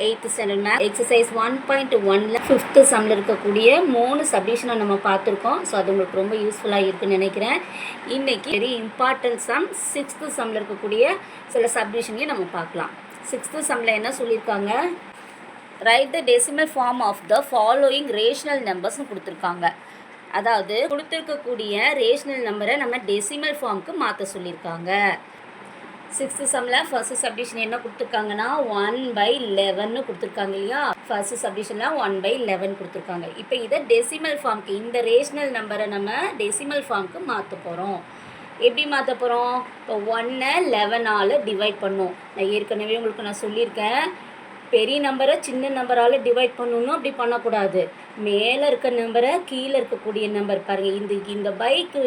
8th standard maths exercise 1.1ல 5th சம்மில் இருக்கக்கூடிய 3 சப்டிஷனை நம்ம பார்த்துருக்கோம். ஸோ அது உங்களுக்கு ரொம்ப யூஸ்ஃபுல்லாக இருக்குன்னு நினைக்கிறேன். இன்றைக்கி வெரி இம்பார்ட்டன்ட் சம் 6th சம்மில் இருக்கக்கூடிய சில சப்டிஷனையும் நம்ம பார்க்கலாம். 6th சம்மில் என்ன சொல்லியிருக்காங்க, write the decimal form of the following rational நம்பர்ஸ்னு கொடுத்துருக்காங்க. அதாவது கொடுத்துருக்கக்கூடிய ரேஷனல் நம்பரை நம்ம டெசிமல் ஃபார்முக்கு மாற்ற சொல்லியிருக்காங்க. 6th சம்மில் ஃபர்ஸ்ட் சப்டிஷன் என்ன கொடுத்துருக்காங்கன்னா 1/11 கொடுத்துருக்காங்க இல்லையா. ஃபர்ஸ்ட் சப்டிஷனில் 1/11 கொடுத்துருக்காங்க. இப்போ இதை டெசிமல் ஃபார்முக்கு, இந்த ரேஷனல் நம்பரை நம்ம டெசிமல் ஃபார்முக்கு மாற்ற போகிறோம். எப்படி மாற்ற போகிறோம்? இப்போ 1-ஐ 11ஆல் டிவைட் பண்ணோம். நான் ஏற்கனவே உங்களுக்கு நான் சொல்லியிருக்கேன், பெரிய நம்பரை சின்ன நம்பரால் டிவைட் பண்ணணும். அப்படி பண்ணக்கூடாது. மேலே இருக்க நம்பரை கீழே இருக்கக்கூடிய நம்பர் பாருங்கள். இந்த பைக்கு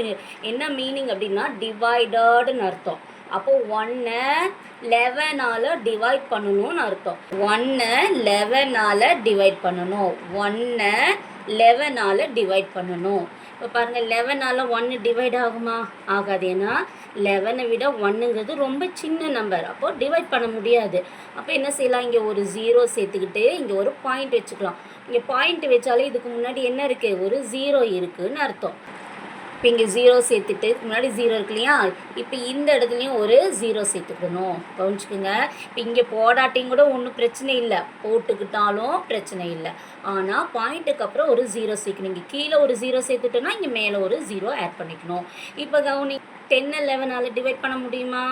என்ன மீனிங் அப்படின்னா டிவைடடுன்னு அர்த்தம். அப்போது 1-ஐ 11ஆல் டிவைட் பண்ணணும்னு அர்த்தம். 1-ஐ 11ஆல் டிவைட் பண்ணணும். 1-ஐ 11ஆல் டிவைட் பண்ணணும். இப்போ பாருங்கள், 11ஆல் 1 டிவைட் ஆகுமா? ஆகாது. ஏன்னா 11ஐ விட 1ங்கிறது ரொம்ப சின்ன நம்பர். அப்போது டிவைட் பண்ண முடியாது. அப்போ என்ன செய்யலாம், இங்கே ஒரு 0 சேர்த்துக்கிட்டு இங்கே ஒரு பாயிண்ட் வச்சுக்கலாம். இங்கே பாயிண்ட் வச்சாலே இதுக்கு முன்னாடி என்ன இருக்குது, ஒரு 0 இருக்குதுன்னு அர்த்தம். இப்போ இங்கே 0 சேர்த்துட்டு முன்னாடி 0 இருக்கு இல்லையா. இப்போ இந்த இடத்துலையும் ஒரு 0 சேர்த்துக்கணும். கவனிச்சுக்கோங்க. இப்போ இங்கே போடாட்டியும் கூட ஒன்றும் பிரச்சனை இல்லை, போட்டுக்கிட்டாலும் பிரச்சனை இல்லை. ஆனால் பாயிண்ட்டுக்கு அப்புறம் ஒரு 0 சேர்க்கணும். இங்கே கீழே ஒரு 0 சேர்த்துட்டோன்னா இங்கே மேலே ஒரு 0 ஆட் பண்ணிக்கணும். இப்போ கவனி, 10-ஐ 11ஆல் டிவைட் பண்ண முடியுமா?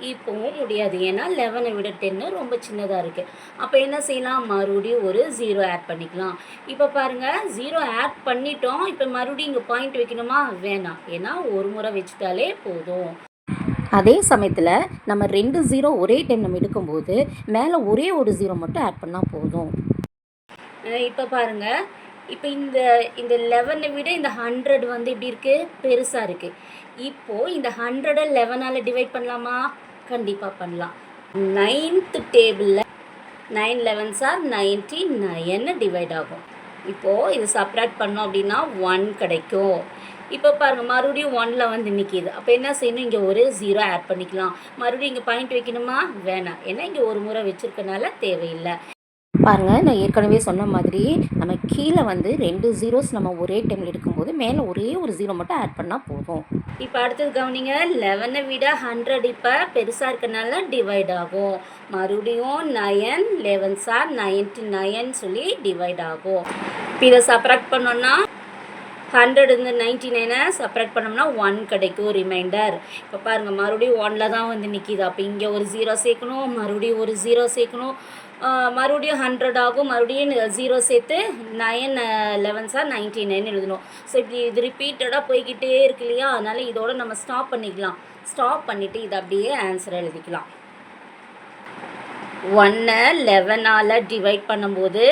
இப்போவும் முடியாது. ஏன்னா 11ஐ விட 10 ரொம்ப சின்னதாக இருக்குது. அப்போ என்ன செய்யலாம், மறுபடியும் ஒரு 0 ஆட் பண்ணிக்கலாம். இப்போ பாருங்கள், 0 ஆட் பண்ணிட்டோம். இப்போ மறுபடியும் இங்கே பாயிண்ட் வைக்கணுமா? வேணாம். ஏன்னா ஒரு முறை வச்சுட்டாலே போதும். அதே சமயத்தில் நம்ம 2 0 ஒரே டைம் நம்ம எடுக்கும்போது மேலே ஒரே ஒரு 0 மட்டும் ஆட் பண்ணால் போதும். இப்போ பாருங்கள், இப்போ இந்த 11ஐ விட இந்த 100 வந்து எப்படி இருக்குது, பெருசாக இருக்குது. இப்போது இந்த 100-ஐ 11ஆல் டிவைட் பண்ணலாமா? கண்டிப்பாக பண்ணலாம். 9th டேபிளில் 9 11s are 99 டிவைட் ஆகும். இப்போது இது சப்ராக்ட் பண்ணோம் அப்படின்னா 1 கிடைக்கும். இப்போ பாருங்கள், மறுபடியும் 1ல் வந்து நிற்கிது. அப்போ என்ன செய்யணும், இங்கே ஒரு 0 ஆட் பண்ணிக்கலாம். மறுபடியும் இங்கே பாயிண்ட் வைக்கணுமா? வேணாம். ஏன்னா இங்கே ஒரு முறை வச்சுருக்கனால தேவையில்லை. பாருங்கள், நான் ஏற்கனவே சொன்ன மாதிரி நம்ம கீழே வந்து 2 zeros நம்ம ஒரே டைமில் எடுக்கும்போது மேலே ஒரே ஒரு 0 மட்டும் ஆட் பண்ணால் போதும். இப்போ அடுத்தது கவனிங்க, 11ஐ விட 100 இப்போ பெருசாக இருக்கனால டிவைட் ஆகும். மறுபடியும் 9 11s are 99 சொல்லி டிவைட் ஆகும். இப்போ இதை சப்ராக்ட் பண்ணோன்னா 100 இருந்து 99-ஐ சப்ராக்ட் பண்ணோம்னா 1 கிடைக்கும் ரிமைண்டர். இப்போ பாருங்கள், மறுபடியும் 1ல் தான் வந்து நிற்கிது. அப்போ இங்கே ஒரு 0 சேர்க்கணும், மறுபடியும் ஒரு 0 சேர்க்கணும், மறுபடியும் 100 ஆகும். மறுபடியும் 0 சேர்த்து 9 11s are 99 எழுதணும். ஸோ இப்படி இது ரிப்பீட்டடாக போய்கிட்டே இருக்கு இல்லையா. அதனால் இதோடு நம்ம ஸ்டாப் பண்ணிக்கலாம். ஸ்டாப் பண்ணிவிட்டு இதை அப்படியே ஆன்சர் எழுதிக்கலாம். 1-ஐ 11ஆல் டிவைட் பண்ணும்போது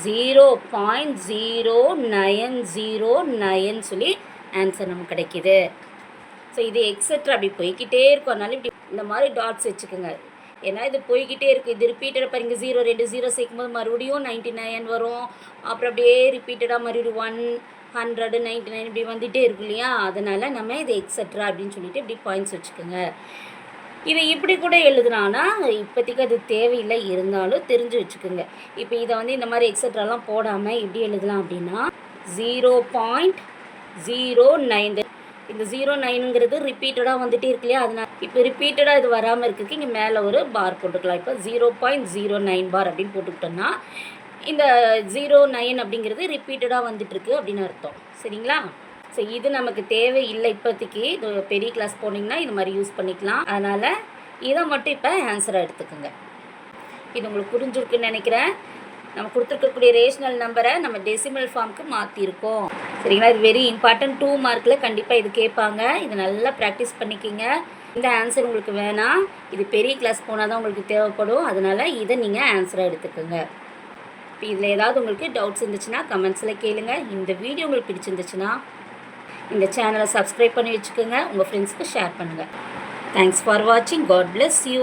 0.0909 சொல்லி ஆன்சர் நமக்கு கிடைக்கிது. ஸோ இது எக்ஸட்ரா அப்படி போய்கிட்டே இருக்கும். அதனால இப்படி இந்த மாதிரி டாட்ஸ் வச்சுக்கோங்க. ஏன்னா இது போய்கிட்டே இருக்குது. இது ரிப்பீட்டடாக பாருங்க, 0 2 0 சேர்க்கும்போது மறுபடியும் 99 வரும். அப்புறம் அப்படியே ரிப்பீட்டடாக மறுபடியும் 1 100 99 இப்படி வந்துகிட்டே இருக்கு இல்லையா. அதனால் நம்ம இது எக்ஸட்ரா அப்படின்னு சொல்லிட்டு இப்படி பாயிண்ட்ஸ் வச்சுக்கோங்க. இதை இப்படி கூட எழுதுனான்னா இப்போதைக்கு அது தேவையில்லை, இருந்தாலும் தெரிஞ்சு வச்சுக்கோங்க. இப்போ இதை வந்து இந்த மாதிரி எக்ஸட்ராலாம் போடாமல் எப்படி எழுதலாம் அப்படின்னா 0.09. இந்த 09ங்கிறது ரிப்பீட்டடாக வந்துகிட்டே இருக்கு இல்லையா. அதனால் இப்போ ரிப்பீட்டடாக இது வராமல் இருக்கிறதுக்கு இங்கே மேலே ஒரு பார் போட்டுக்கலாம். இப்போ 0.09 பார் அப்படின்னு போட்டுக்கிட்டோன்னா இந்த 09 அப்படிங்கிறது ரிப்பீட்டடாக வந்துட்டுருக்கு அப்படின்னு அர்த்தம். சரிங்களா? ஸோ இது நமக்கு தேவையில்லை இப்போதைக்கு. இது பெரிய கிளாஸ் போனீங்கன்னா இது மாதிரி யூஸ் பண்ணிக்கலாம். அதனால் இதை மட்டும் இப்போ ஆன்சராக எடுத்துக்கோங்க. இது உங்களுக்கு புரிஞ்சிருக்குன்னு நினைக்கிறேன். நம்ம கொடுத்துருக்கக்கூடிய ரேஷனல் நம்பரை நம்ம டெசிமல் ஃபார்முக்கு மாற்றிருக்கோம். சரிங்களா? இது வெரி இம்பார்ட்டன்ட். 2 மார்க்கில் கண்டிப்பாக இது கேட்பாங்க. இதை நல்லா ப்ராக்டிஸ் பண்ணிக்கிங்க. இந்த ஆன்சர் உங்களுக்கு வேணாம், இது பெரிய கிளாஸ் போனால் தான் உங்களுக்கு தேவைப்படும். அதனால் இதை நீங்கள் ஆன்சராக எடுத்துக்கோங்க. இப்போ இதில் ஏதாவது உங்களுக்கு டவுட்ஸ் இருந்துச்சுன்னா கமெண்ட்ஸில் கேளுங்க. இந்த வீடியோ உங்களுக்கு பிடிச்சிருந்துச்சுன்னா இந்த சேனலை சப்ஸ்கிரைப் பண்ணி வச்சுக்கோங்க. உங்கள் ஃப்ரெண்ட்ஸ்க்கு ஷேர் பண்ணுங்கள். தேங்க்ஸ் ஃபார் வாட்சிங். God bless you.